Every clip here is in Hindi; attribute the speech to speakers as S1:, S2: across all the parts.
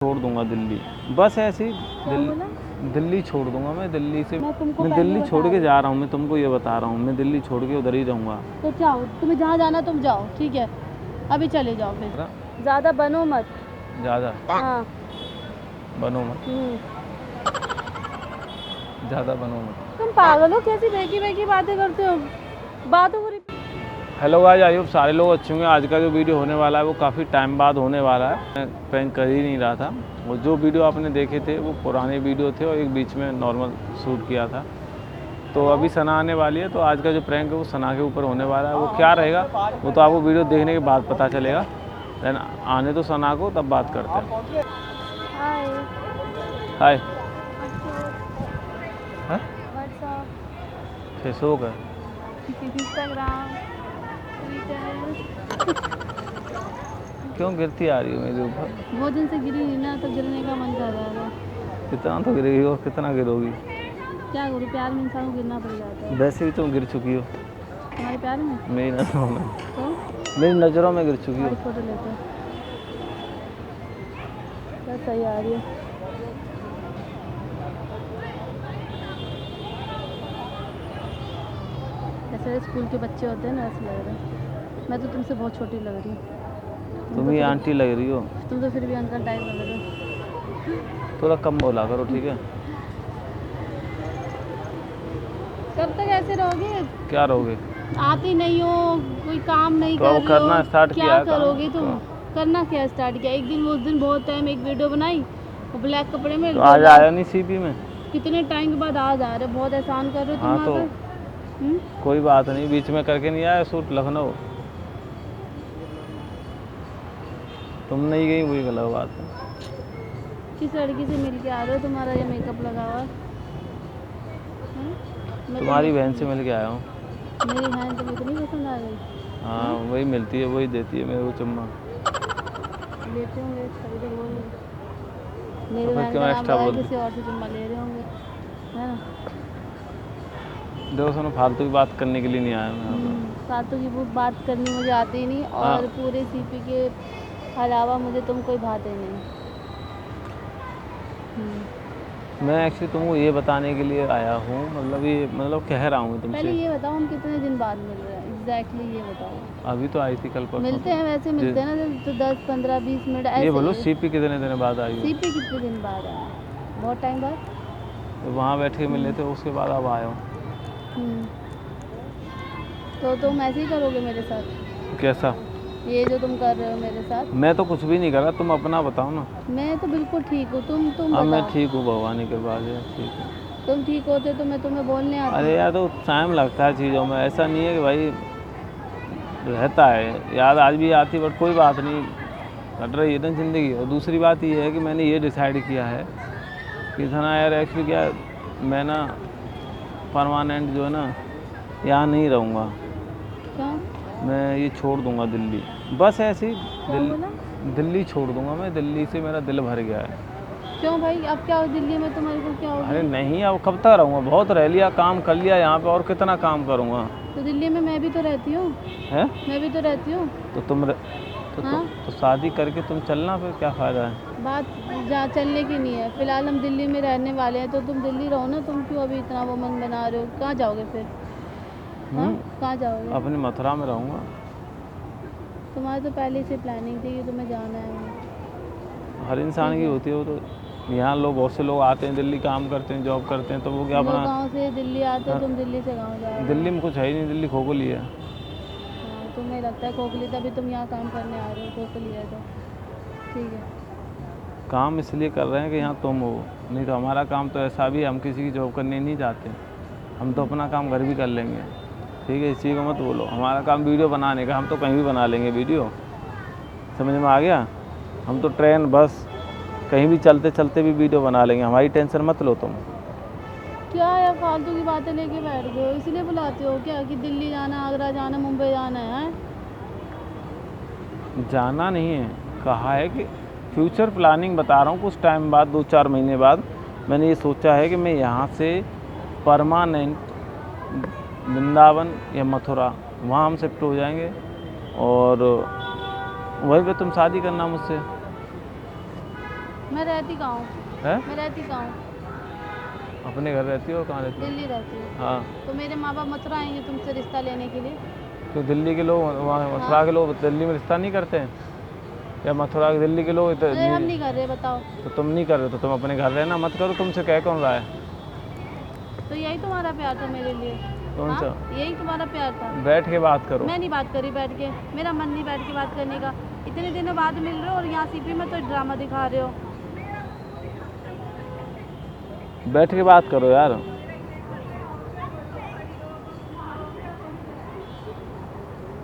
S1: छोड़ दूंगा दिल्ली, बस ऐसे ही दिल्ली छोड़ दूंगा मैं। दिल्ली से मैं दिल्ली छोड़ के जा रहा हूँ, मैं तुमको ये बता रहा हूँ, मैं दिल्ली छोड़ के उधर ही रहूँगा।
S2: तो जाओ, तुम्हें जहाँ जाना तुम जाओ, ठीक है, अभी चले जाओ फिर। ज़्यादा बनो मत।
S1: ज़्यादा
S2: हाँ
S1: बनो मत, ज़्यादा बनो मत।
S2: तुम पागल हो, कैसी बेकी बेकी बातें करते हो, बातों को।
S1: हेलो गाइस, आई होप सारे लोग अच्छे होंगे। आज का जो वीडियो होने वाला है वो काफ़ी टाइम बाद होने वाला है। मैं प्रैंक कर ही नहीं रहा था, और जो वीडियो आपने देखे थे वो पुराने वीडियो थे और एक बीच में नॉर्मल शूट किया था। तो अभी सना आने वाली है, तो आज का जो प्रैंक है वो सना के ऊपर होने वाला है। वो क्या रहेगा वो तो आपको वीडियो देखने के बाद पता चलेगा। देन आने तो सना को, तब बात करते हैं। हाय, फेसबुक है,
S2: इंस्टाग्राम,
S1: क्यों गिरती आ रही हो मेरे ऊपर?
S2: बहुत दिन से गिरी नहीं ना, तो गिरने का मन कर रहा था।
S1: कितना तो गिरेगी और कितना गिरोगी?
S2: क्या करूँ, प्यार में इंसान को गिरना पड़ जाता है।
S1: वैसे भी तुम गिर चुकी हो
S2: तुम्हारे प्यार में?
S1: मेरी नज़रों में,
S2: तो
S1: मेरी नज़रों में गिर चुकी हो।
S2: फोटो लेते बस सही आ रही है। जैसे स्कूल के बच्चे होते हैं ना, ऐसे लग रहा है। मैं तो तुमसे बहुत छोटी लग रही हूँ।
S1: तुम ही आंटी लग रही हो।
S2: तुम तो फिर भी अंकल टाइप लग रहे हो।
S1: थोड़ा कम बोला करो, ठीक है?
S2: कब तक ऐसे रहोगे?
S1: क्या रहोगे?
S2: आती नहीं हो, कोई काम नहीं
S1: तो
S2: कर रहे हो,
S1: करना स्टार्ट किया
S2: क्या करोगे तुम? करना क्या स्टार्ट किया? एक दिन, उस दिन बहुत टाइम एक वीडियो बनाई वो ब्लैक कपड़े में,
S1: तो आज आया नहीं सीपी में?
S2: कितने टाइम के बाद आज आ रहे, बहुत एहसान कर रहे हो तुम।
S1: हाँ तो कोई बात नहीं, बीच में करके नहीं आया शूट लखनऊ? तुम नहीं गई वही गलत बात है।
S2: किस लड़की से मिल के आ रहे हो? तुम्हारा ये मेकअप लगा हुआ?
S1: तुम्हारी बहन से मिल के आया हूँ।
S2: मेरी बहन तुम्हें इतनी पसंद आ गई?
S1: हाँ, वही मिलती है, वही देती है मेरे को चुम्मा।
S2: लेते होंगे तभी तो बोल रहे। मेरी
S1: तो फिर
S2: बहन
S1: क्यों
S2: का
S1: एक्स्ट्रा
S2: नाम
S1: बोल?
S2: किसी और से चुम्मा ले रहे होंगे, है ना?
S1: देखो सुनो, फालतू की बात करने के लिए नहीं आया मैं।
S2: फालतू की बात करनी मुझे आती ही नहीं, और पूरे सीपी के अलावा मुझे तुम कोई भाते नहीं।
S1: मैं एक्चुअली तुमको ये बताने के लिए आया हूँ, मतलब कह रहा हूँ तुमसे।
S2: पहले ये बताओ हम कितने दिन बाद मिल रहे हैं एग्जैक्टली, ये बताओ।
S1: अभी तो आई थी कल परसों।
S2: मिलते हैं वैसे, मिलते हैं ना तो 10 15 20 मिनट ऐसे।
S1: ये बोलो सीपी कितने दिन बाद आई हो?
S2: सीपी कितने दिन बाद आया? बहुत टाइम बाद।
S1: तो वहाँ बैठ के मिले थे, उसके बाद अब आया हूँ।
S2: तो तुम ऐसे ही करोगे मेरे साथ?
S1: कैसा?
S2: ये जो तुम कर रहे हो मेरे साथ?
S1: मैं तो कुछ भी नहीं कर रहा, तुम अपना बताओ ना।
S2: मैं तो बिल्कुल ठीक हूँ, तुम बताओ।
S1: मैं ठीक हूँ, भगवान की कृपा से ठीक हूँ।
S2: तुम ठीक होते तो मैं तुम्हें बोलने आती।
S1: अरे यार, तो टाइम लगता है चीज़ों में, ऐसा नहीं है कि भाई रहता है याद, आज भी आती, बट कोई बात नहीं, कट रही है ना ज़िंदगी। और दूसरी बात ये है कि मैंने ये डिसाइड किया है कि सना यार, एक्चुअली क्या, मैं ना परमानेंट जो है ना यहाँ नहीं रहूँगा।
S2: क्या?
S1: मैं ये छोड़ दूँगा दिल्ली, बस ऐसे ही दिल्ली छोड़ दूँगा मैं। दिल्ली से मेरा दिल भर गया है।
S2: क्यों भाई, अब क्या हो दिल्ली में तुम्हारे को, क्या हो गया?
S1: अरे नहीं, अब कब तक रहूँगा? बहुत रह लिया, काम कर लिया यहाँ पे, और कितना काम करूँगा?
S2: तो दिल्ली में मैं भी तो रहती हूँ।
S1: हैं?
S2: मैं भी तो रहती हूँ।
S1: तो तो शादी करके तुम चलना, फिर क्या फ़ायदा है?
S2: बात जहाँ चलने की नहीं है, फिलहाल हम दिल्ली में रहने वाले हैं, तो तुम दिल्ली रहो ना। तुम क्यों अभी इतना वो मन बना रहे हो? कहाँ जाओगे फिर? कहाँ जाओगे?
S1: अपनी मथुरा में रहूँगा।
S2: तुम्हारी तो पहले से प्लानिंग थी कि तुम्हें जाना है।
S1: हर इंसान की होती है वो तो। यहाँ लोग, बहुत से लोग आते हैं दिल्ली, काम करते हैं, जॉब करते हैं, तो वो क्या अपना
S2: गाँव से दिल्ली आते हो, तुम दिल्ली से गाँव जाओ?
S1: दिल्ली में कुछ है ही नहीं, दिल्ली खोखली है।
S2: हाँ, तुम्हें लगता है खोखली, तभी तुम यहाँ काम करने आ रहे हो। खोखली है तो ठीक है।
S1: काम इसलिए कर रहे हैं कि यहाँ तुम हो, नहीं तो हमारा काम तो ऐसा भी, हम किसी की जॉब करने नहीं जाते। हम तो अपना काम घर भी कर लेंगे, ठीक है? इसी को मत बोलो। हमारा काम वीडियो बनाने का, हम तो कहीं भी बना लेंगे वीडियो, समझ में आ गया? हम तो ट्रेन, बस, कहीं भी चलते चलते भी वीडियो बना लेंगे, हमारी टेंशन मत लो तुम।
S2: क्या यार, फालतू की बातें लेके बैठ गए हो? इसलिए बुलाते हो क्या कि दिल्ली जाना, आगरा जाना, मुंबई जाना है?
S1: जाना नहीं है, कहा है कि फ्यूचर प्लानिंग बता रहा हूँ। कुछ टाइम बाद, 2-4 महीने बाद, मैंने ये सोचा है कि मैं यहाँ से परमानेंट वृंदावन या मथुरा, वहाँ हम शिफ्ट हो जाएंगे, और वहीं पे तुम शादी करना मुझसे।
S2: मैं रहती कहाँ हूँ?
S1: है?
S2: मैं रहती कहाँ हूँ?
S1: अपने घर रहती हो और कहाँ रहती हो?
S2: दिल्ली रहती हूँ।
S1: हाँ।
S2: तो मेरे माँ बाप मथुरा आएंगे तुमसे रिश्ता लेने के लिए?
S1: तो दिल्ली के लोग वहाँ मथुरा के लोग दिल्ली में रिश्ता नहीं करते हैं? या मथुरा के दिल्ली के लोग
S2: अरे हम नहीं कर रहे, बताओ।
S1: तो तुम नहीं कर रहे तो तुम अपने घर रहना मत करो, तुमसे कह कौन रहा है?
S2: तो यही तुम्हारा प्यार था मेरे लिए?
S1: कौन सा?
S2: यही तुम्हारा प्यार था?
S1: बैठ के बात करो।
S2: मैं नहीं बात करी बैठ के, मेरा मन नहीं बैठ के बात करने का। इतने दिनों बाद मिल रहे हो और यहाँ सीपी में तो ड्रामा दिखा रहे हो।
S1: बैठ के बात करो यार।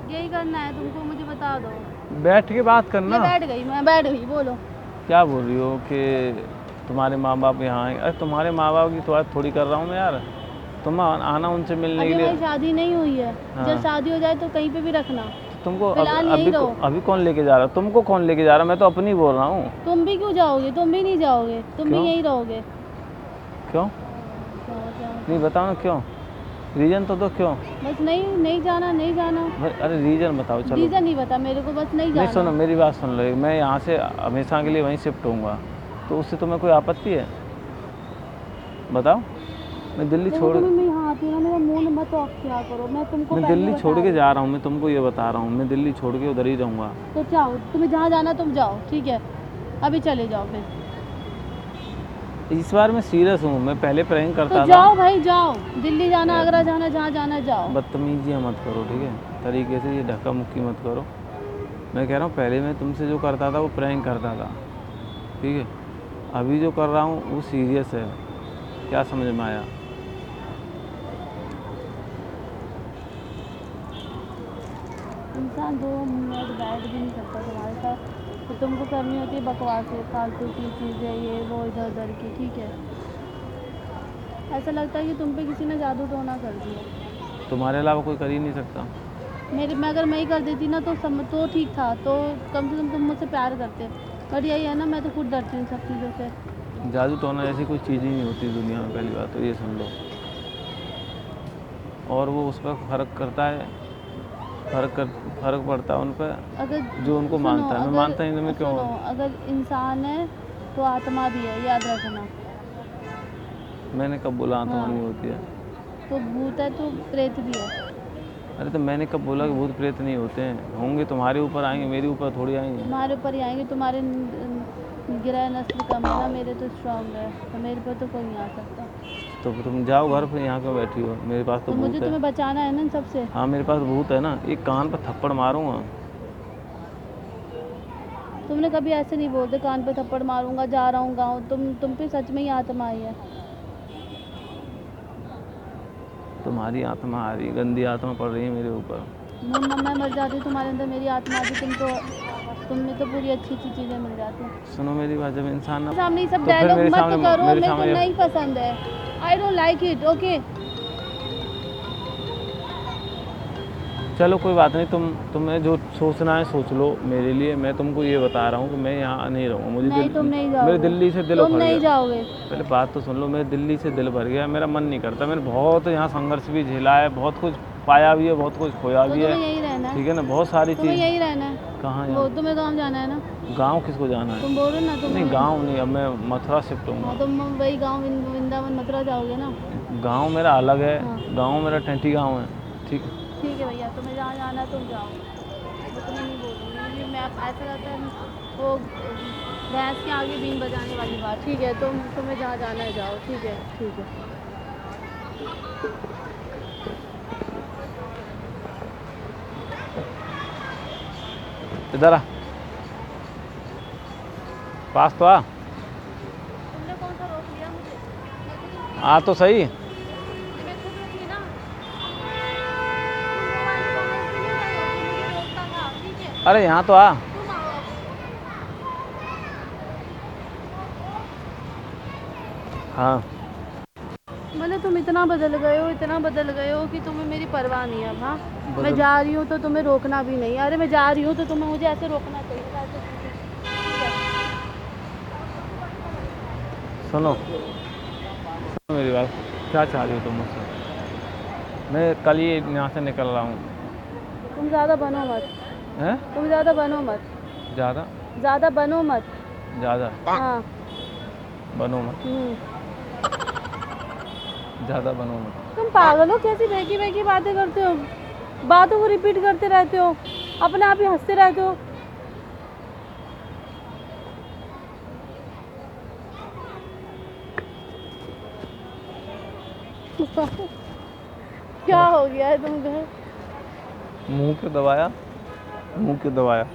S2: यही करना है तुमको, मुझे बता दो।
S1: बैठ के बात करना।
S2: मैं बैठ गई, बोलो।
S1: क्या बोल रही हो कि तुम्हारे माँ बाप यहाँ आए? अरे तुम्हारे माँ बाप की तो बात थोड़ी कर रहा हूँ मैं यार। तुम आना उनसे मिलने के लिए।
S2: अभी शादी नहीं हुई है।
S1: हाँ।
S2: जब शादी हो जाए तो कहीं पे भी रखना।
S1: तुमको
S2: फिलहाल यहीं रहो।
S1: अभी कौन लेके जा रहा? तुमको कौन लेके जा रहा? मैं तो अपनी बोल रहा हूँ।
S2: तुम भी क्यों जाओगे? तुम भी नहीं जाओगे, तुम भी यहीं रहोगे।
S1: क्यों? नहीं बताओ ना क्यों? रीजन तो दो क्यों?
S2: बस नहीं जाना, नहीं जाना।
S1: अरे रीजन बताओ। चलो
S2: रीजन नहीं बता मेरे को, बस नहीं जाना।
S1: नहीं सुनो मेरी बात सुन लो, मैं यहाँ से हमेशा के लिए वहीं शिफ्ट होऊंगा, तो उससे तुम्हें कोई आपत्ति है? बताओ। मैं दिल्ली छोड़
S2: मैं यहाँ आती हूँ, मेरा मुंह मत ऑफ किया करो। मैं तुमको
S1: मैं दिल्ली छोड़ के जा रहा हूँ, मैं तुमको ये बता रहा हूँ, मैं दिल्ली छोड़ के उधर ही रहूँगा।
S2: तो जाओ, तुम्हें जहाँ जाना तुम जाओ, ठीक है? अभी चले जाओ फिर।
S1: इस बार मैं सीरियस हूँ, मैं पहले प्रैंक करता
S2: तो जाओ भाई जाओ, दिल्ली जाना, आगरा जाना, जहाँ जाना जाओ।
S1: बदतमीजियाँ मत करो, ठीक है? तरीके से ये धक्का मुक्की मत करो। मैं कह रहा हूँ पहले मैं तुमसे जो करता था वो प्रैंक करता था, ठीक है? अभी जो कर रहा हूँ वो सीरियस है। क्या समझ में आया?
S2: इंसान 2 मिनट बैठ भी नहीं सकता तुम्हारे साथ, तो तुमको करनी होती है बकवासें, फालतू की चीज़ें, ये वो इधर उधर की, ठीक है? ऐसा लगता है कि तुम पे किसी ने जादू टोना कर दिया।
S1: तुम्हारे अलावा कोई कर ही नहीं सकता।
S2: मैं अगर मैं ही कर देती ना तो ठीक था, तो कम से कम तुम मुझसे प्यार करते। पर यही है ना, मैं तो खुद डरती हूँ सब चीज़ों से।
S1: जादू टोना जैसी कोई चीज़ ही नहीं होती दुनिया में, पहली बात तो ये सुन लो। और वो उस पर फ़र्क करता है, फ़र्क पड़ता है उन पर
S2: अगर
S1: जो उनको मानता है। मैं मानता ही नहीं, मैं क्यों?
S2: अगर इंसान है तो आत्मा भी है, याद रखना।
S1: मैंने कब बोला आत्मा
S2: हाँ।
S1: नहीं होती है?
S2: तो भूत है तो प्रेत भी है।
S1: अरे तो मैंने कब बोला कि भूत प्रेत नहीं होते हैं? होंगे, तुम्हारे ऊपर आएंगे, मेरे ऊपर थोड़ी आएंगे।
S2: तुम्हारे ऊपर ही आएंगे, तुम्हारे गिरा नस्ल कम है ना, मेरे तो स्ट्रांग है, तो मेरे पर तो कोई नहीं आ सकता।
S1: तो तुम जाओ घर पे, यहाँ क्यों बैठी हो? मेरे पास तो भूत
S2: मुझे
S1: है।
S2: तुम्हें बचाना है ना इन सबसे।
S1: हाँ मेरे पास भूत है ना, एक कान पर थप्पड़ मारूंगा।
S2: तुमने कभी ऐसे नहीं बोलते कान पे थप्पड़ मारूंगा, जा रहा हूँ गाँव। तुम पे सच में ही आत्मा आई है।
S1: तुम्हारी आत्मा आ रही, गंदी आत्मा पड़ रही है मेरे ऊपर।
S2: मैं मर जाती तुम्हारे अंदर, मेरी आत्मा आती, तुम्हें तो पूरी अच्छी अच्छी चीज़ें मिल जाती।
S1: सुनो मेरी बात, जब इंसान
S2: सामने ये सब
S1: तो फिर
S2: डायलॉग
S1: मेरे
S2: मत
S1: सामने
S2: करो,
S1: मेरे
S2: मेरे को
S1: सामने
S2: नहीं पसंद है। I don't like it, okay?
S1: चलो कोई बात नहीं, तुम्हें जो सोचना है सोच लो मेरे लिए। मैं तुमको ये बता रहा हूँ कि मैं यहाँ नहीं रहूँगा। मुझे
S2: नहीं, तुम नहीं जाओगे।
S1: मेरे दिल्ली से दिल
S2: तुम
S1: भर
S2: नहीं
S1: गया।
S2: जाओगे।
S1: पहले बात तो सुन लो, मेरे दिल्ली से दिल भर गया, मेरा मन नहीं करता। मैंने बहुत यहाँ संघर्ष भी झेला है, बहुत कुछ पाया भी है, बहुत कुछ खोया भी है,
S2: यही रहना है,
S1: ठीक है ना? बहुत सारी
S2: तुम्हें
S1: चीज़।
S2: यही रहना है।
S1: कहाँ
S2: वो तुम्हें गाँव जाना है ना?
S1: गाँव किसको जाना है?
S2: तुम बोल रहे ना, तुम
S1: नहीं गाँव नहीं, अब मैं मथुरा शिफ्ट हूँ।
S2: हाँ, तुम वही गाँव वृंदावन मथुरा जाओगे ना?
S1: गाँव मेरा अलग है।
S2: हाँ।
S1: गाँव मेरा टेंटी गाँव है, ठीक है?
S2: ठीक है भैया, तुम्हें जहाँ जाना है तुम जाओ, मैं तुम्हें नहीं बोलूँगी। मैं ऐसा रहता है वो भैंस के आगे बीन बजाने वाली बात, ठीक है? तुम्हें जहाँ जाना है जाओ, ठीक है? ठीक है।
S1: इधर आ, पास तो आ।
S2: तुमने कौन सा रोक लिया मुझे?
S1: आ तो सही।
S2: मैं खुद रुकी ना। तुम मोबाइल कॉमेंट भी नहीं कर रहे हो, तुम मुझे रोकता था, ठीक है?
S1: अरे यहाँ तो आ।
S2: तुम आओ अब।
S1: हाँ
S2: मतलब तुम इतना बदल गए हो कि तुम्हें मेरी परवाह नहीं है अब। हाँ, मैं जा रही हूँ तो तुम्हें रोकना भी नहीं। अरे मैं जा रही हूँ तो तुम्हें मुझे ऐसे रोकना चाहिए था, ऐसे ठीक है?
S1: सुनो मेरी बात, क्या चाह रही हो तुम मुझसे? मैं कल ही यहाँ से निकल रहा हूँ।
S2: तुम ज़्यादा बनो मत।
S1: हैं?
S2: तुम ज़्यादा बनो मत।
S1: ज़्यादा
S2: ज़्यादा बनो मत।
S1: ज़्यादा
S2: हाँ।
S1: बनो मत, ज़्यादा बनो मत।
S2: तुम पागल हो, कैसी बेकी बेकी बातें करते हो, बातों को रिपीट करते रहते हो, अपने आप ही हंसते रहते हो। क्या हो गया है तुमको?
S1: मुंह क्यों दबाया, मुंह क्यों दबाया,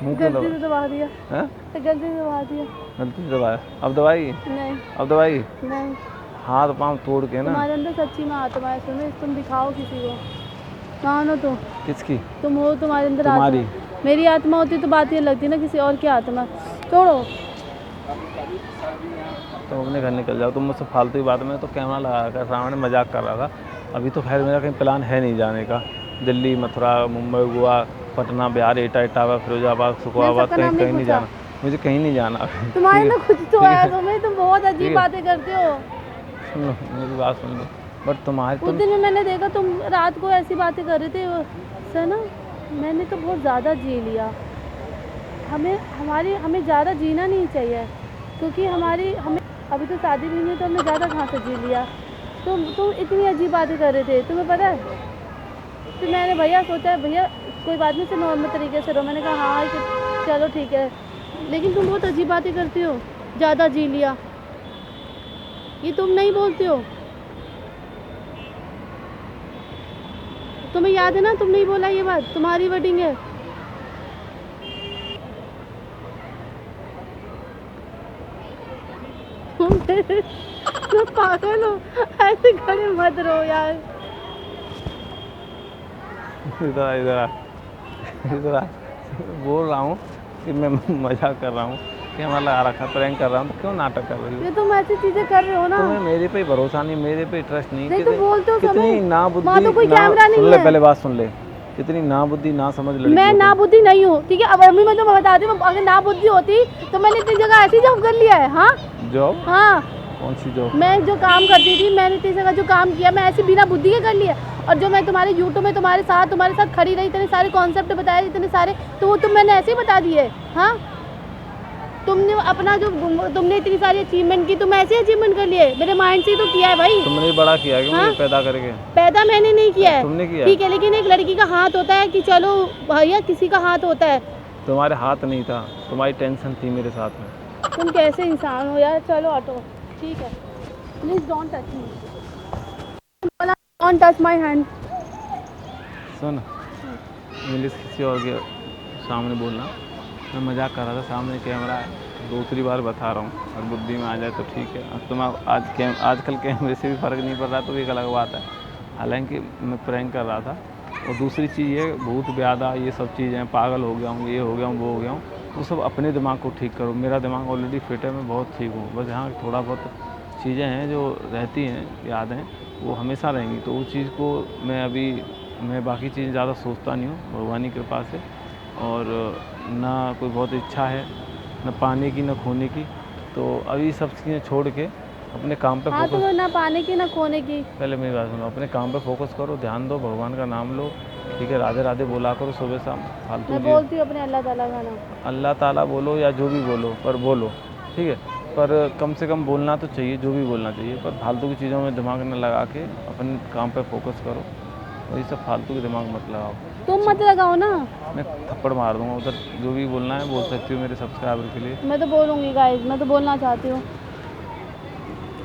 S1: मुंह क्यों
S2: गलती
S1: दबाया?
S2: से दबा दिया,
S1: हैं?
S2: तो गलती से दबा दिया।
S1: गलती से दबाया, अब दबाएगी,
S2: नहीं
S1: अब दबाएगी?
S2: नहीं,
S1: हाथ पाँव तोड़ के ना।
S2: तुम्हारे अंदर सच्ची में आत्मा है, सुनो, तुम दिखाओ किसी को। कौन हो तुम?
S1: किसकी?
S2: तुम हो, तुम्हारे अंदर
S1: तुम्हारी।
S2: आत्मा। मेरी आत्मा होती तो बात ये लगती ना, किसी और की आत्मा। छोड़ो।
S1: तुम अपने घर निकल जाओ, तुम मुझसे फालतू की बात में तो कैमरा लगा कर सामने मजाक कर रहा था। अभी तो खैर मेरा कहीं प्लान है नहीं जाने का, दिल्ली, मथुरा, मुंबई, गोवा, पटना, बिहार, इटावा, फिरोजाबाद, सुखवाबाद,
S2: सबका
S1: कहीं
S2: नाम
S1: कहीं
S2: नहीं
S1: नहीं
S2: पूछा।
S1: जाना, मुझे कहीं नहीं जाना।
S2: तुम्हारे
S1: ठीक
S2: ना
S1: है?
S2: कुछ तो
S1: ठीक
S2: है,
S1: है?
S2: तुम बहुत
S1: ठीक
S2: अजीब
S1: है?
S2: बातें करते हो।
S1: सुन लो, मेरी बात सुन लो। बट तुम्हारी
S2: उस दिन में मैंने देखा तुम रात को ऐसी बातें कर रहे थे, सना, मैंने तो बहुत ज़्यादा जी लिया। हमें ज़्यादा जीना नहीं चाहिए, क्योंकि हमें अभी तो शादी भी नहीं है, तो हमने ज़्यादा कहाँ से जी लिया। तुम इतनी अजीब बातें कर रहे थे, तुम्हें पता है? फिर मैंने भैया सोचा, भैया कोई बात नहीं, से नॉर्मल तरीके से रहो। मैंने कहा हाँ कि चलो ठीक है, लेकिन तुम बहुत अजीब बातें करते हो, ज़्यादा जी लिया। ये तुम नहीं बोलते हो, तुम्हें याद है ना, तुम नहीं बोला ये बात, तुम्हारी वर्डिंग है। तुम पागल हो, ऐसे खड़े मत रहो यार।
S1: इधर इधर आ, इधर आ। बोल रहा हूँ कि मैं मजाक कर रहा हूँ, कैमरा लगा रखा, प्रैंक कर रहा हूँ, तो क्यों नाटक कर रही हो?
S2: ये तुम ऐसी चीजें कर रहे हो ना।
S1: तुम्हें मेरे पे भरोसा नहीं, मेरे पे ट्रस्ट नहीं।
S2: नहीं, तुम बोलते हो
S1: कितनी
S2: समय,
S1: ना
S2: वहाँ तो कोई
S1: बुद्धि,
S2: कैमरा नहीं
S1: सुन ले,
S2: है।
S1: पहले बात सुन ले। कितनी ना बुद्धि ना समझ लड़की
S2: मैं
S1: हो
S2: ना
S1: तुम।
S2: बुद्धि नहीं हूँ, ठीक है? अब अभी मैं तुम्हें बताती हूँ, अगर ना बुद्धि होती तो मैंने इतनी जगह ऐसी जॉब कर लिया है। हाँ
S1: जॉब?
S2: हाँ,
S1: कौन सी जॉब?
S2: मैं जो काम करती थी, मैंने इतनी जगह जो काम किया, मैं ऐसी बिना बुद्धि के कर लिया। और जो मैं तुम्हारे यूट्यूब में तुम्हारे साथ खड़ी रही, इतने सारे कॉन्सेप्ट बताए, इतने सारे, तो वो तुम मैंने ऐसे ही बता दिए। हाँ, तुमने अपना जो तुमने इतनी सारी अचीवमेंट की, तुम ऐसे अचीवमेंट कर लिए, मेरे माइंड से ही तो किया है भाई।
S1: तुमने बड़ा किया है कि
S2: हाँ?
S1: मुझे पैदा करके?
S2: पैदा मैंने नहीं किया है,
S1: तुमने किया?
S2: ठीक है, लेकिन एक लड़की का हाथ होता है कि चलो भैया, किसी का हाथ होता है।
S1: तुम्हारे हाथ नहीं था, तुम्हारी टेंशन थी मेरे साथ में।
S2: तुम कैसे इंसान हो यार। चलो ऑटो, ठीक है, please don't touch me, don't touch my hand.
S1: Soon, English किसी और के सामने बोलना, मैं मजाक कर रहा था, सामने कैमरा है, दूसरी बार बता रहा हूँ, और बुद्धि में आ जाए तो ठीक है। अब तुम आजकल कैमरे से भी फ़र्क नहीं पड़ रहा, तो एक अलग बात है। हालांकि मैं प्रैंक कर रहा था। और दूसरी चीज़ ये, भूत ब्यादा ये सब चीज़ें, पागल हो गया हूँ, ये हो गया हूँ, वो हो गया हूँ, वो सब अपने दिमाग को ठीक करो। मेरा दिमाग ऑलरेडी फिट है, मैं बहुत ठीक हूँ। बस यहाँ थोड़ा बहुत चीज़ें हैं जो रहती हैं, यादें, वो हमेशा रहेंगी। तो उस चीज़ को मैं बाकी चीज़ें ज़्यादा सोचता नहीं हूँ, भगवान की कृपा से। और ना कोई बहुत इच्छा है, न पाने की न खोने की। तो अभी सब चीज़ें छोड़ के अपने काम पे
S2: हाँ,
S1: फोकस।
S2: तो ना पाने की ना खोने की।
S1: पहले मेरी बात सुनो, अपने काम पे फोकस करो, ध्यान दो, भगवान का नाम लो, ठीक है? राधे राधे बोला करो सुबह शाम, फालतू
S2: मैं
S1: चीज़।
S2: बोलती हूँ अपने अल्लाह ताला का नाम।
S1: अल्लाह ताला बोलो या जो भी बोलो, पर बोलो, ठीक है? पर कम से कम बोलना तो चाहिए, जो भी बोलना चाहिए, पर फालतू की चीज़ों में दिमाग न लगा के अपने काम पे फोकस करो, और ये सब फालतू के दिमाग मत लगाओ।
S2: तुम मत लगाओ ना।
S1: मैं थप्पड़ मार दूंगा उधर, जो भी बोलना है बोल सकती हो मेरे सब्सक्राइबर के लिए।
S2: मैं तो बोलूँगी गाइज, मैं तो बोलना चाहती हूँ।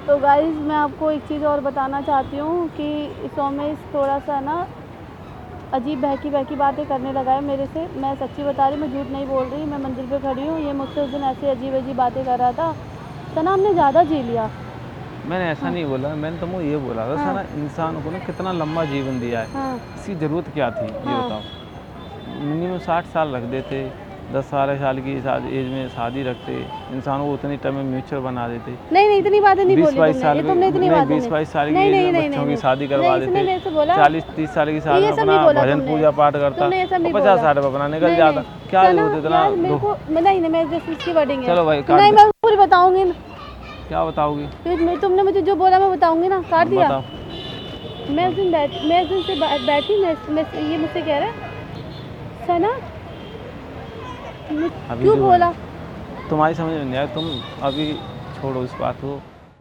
S2: तो गाइज, मैं आपको एक चीज़ और बताना चाहती हूँ कि सोमेश थोड़ा सा ना अजीब बहकी बहकी बातें करने लगा है मेरे से। मैं सच्ची बता रही हूँ, मैं झूठ नहीं बोल रही। मैं मंदिर पे खड़ी हूँ, ये मुझसे उस दिन ऐसी अजीब अजीब बातें कर रहा था। सना, हमने ज़्यादा जी लिया।
S1: मैंने ऐसा नहीं बोला, मैंने तुमको ये बोला था सारा इंसान को ना कितना लंबा जीवन दिया है,
S2: हाँ
S1: इसकी ज़रूरत क्या थी ये
S2: हाँ।
S1: बताओ। मिनिमम 60 साल रख देते, 10-12 साल की एज में शादी रखते, इंसान को उतनी टाइम में म्यूचुअल बना देते।
S2: नहीं नहीं, इतनी बातें नहीं बोली
S1: 20-22 साल
S2: तुमने, ये तुमने इतनी
S1: नहीं,
S2: बातें
S1: 20-22 साल की
S2: नहीं
S1: एज
S2: नहीं
S1: में
S2: नहीं
S1: बच्चों
S2: नहीं
S1: की शादी करवा
S2: नहीं, इसने मेरे से
S1: देते।
S2: बोला
S1: 40-30 साल की साल में
S2: ये सब
S1: अपना
S2: नहीं बोला
S1: भजन
S2: तुमने।
S1: पूजा पाठ करता,
S2: तुमने ये सब नहीं
S1: 50
S2: बोला।
S1: साल में अपना निकल
S2: नहीं,
S1: जाता।
S2: नहीं।
S1: क्या
S2: सना,
S1: जरूरत इतना?
S2: यार मेरे को नहीं नहीं, मैं जैसे इसकी वर्डिंग है।
S1: चलो भाई, काट
S2: नहीं,
S1: दे।
S2: मैं पूरी बताऊंगी ना।
S1: क्या बताओगी?
S2: फिर तुमने मुझे जो बोला मैं बताऊंगी ना। काट दिया।
S1: बताओ।
S2: मैं उस दिन से बैठी, ये मुझसे कह रहा है, सना
S1: अभी
S2: क्यों
S1: जो
S2: बोला?
S1: तुम्हारी समझ में नहीं आया, तुम अभी छोड़ो इस बात को।